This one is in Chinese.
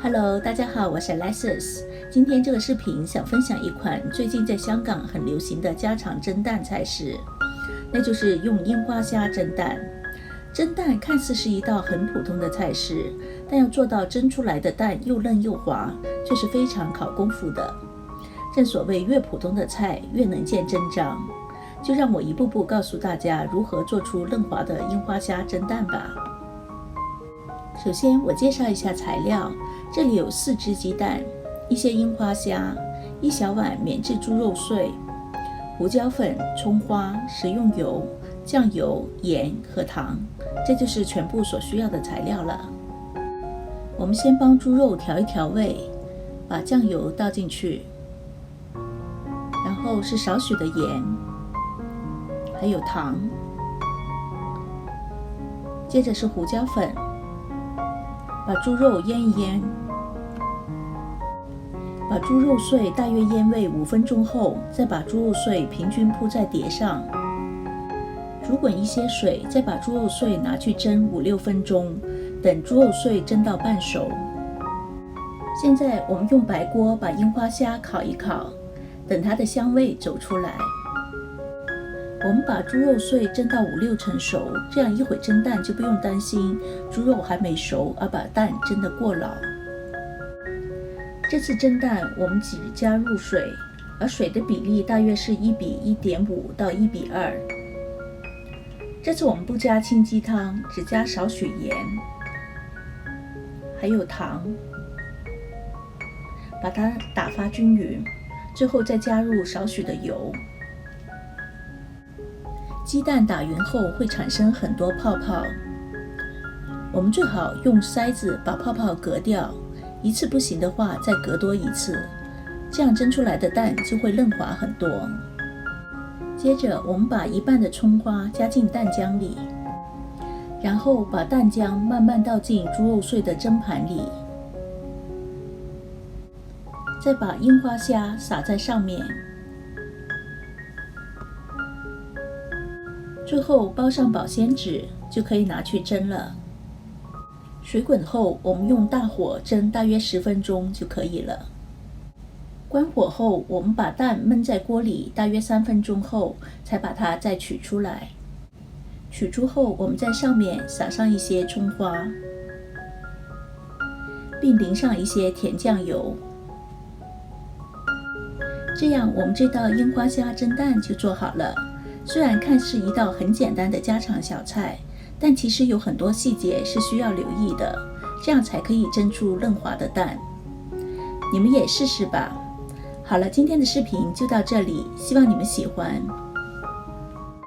Hello， 大家好，我是 Alexis。今天这个视频想分享一款最近在香港很流行的家常蒸蛋菜式，那就是用樱花虾蒸蛋。蒸蛋看似是一道很普通的菜式，但要做到蒸出来的蛋又嫩又滑，却是非常考功夫的。正所谓越普通的菜越能见真章，就让我一步步告诉大家如何做出嫩滑的樱花虾蒸蛋吧。首先我介绍一下材料，这里有4只鸡蛋，一些樱花虾，1小碗免治猪肉碎，胡椒粉、葱花、食用油、酱油、盐和糖，这就是全部所需要的材料了。我们先帮猪肉调一调味，把酱油倒进去，然后是少许的盐，还有糖，接着是胡椒粉，把猪肉腌一腌，把猪肉碎大约腌味5分钟后，再把猪肉碎平均铺在碟上，煮滚一些水，再把猪肉碎拿去蒸5-6分钟，等猪肉碎蒸到半熟。现在我们用白锅把樱花虾烤一烤，等它的香味走出来。我们把猪肉碎蒸到5-6成熟，这样一会蒸蛋就不用担心猪肉还没熟而把蛋蒸得过老。这次蒸蛋我们只加入水，而水的比例大约是1:1.5到1:2。这次我们不加清鸡汤，只加少许盐，还有糖，把它打发均匀，最后再加入少许的油。鸡蛋打匀后会产生很多泡泡，我们最好用筛子把泡泡隔掉，一次不行的话再隔多一次，这样蒸出来的蛋就会嫩滑很多。接着我们把1半的葱花加进蛋浆里，然后把蛋浆慢慢倒进猪肉碎的蒸盘里，再把樱花虾撒在上面，最后包上保鲜纸，就可以拿去蒸了。水滚后，我们用大火蒸大约10分钟就可以了。关火后，我们把蛋焖在锅里大约3分钟后，才把它再取出来。取出后，我们在上面撒上一些葱花，并淋上一些甜酱油。这样，我们这道樱花虾蒸蛋就做好了。虽然看似一道很简单的家常小菜，但其实有很多细节是需要留意的，这样才可以蒸出嫩滑的蛋。你们也试试吧。好了，今天的视频就到这里，希望你们喜欢。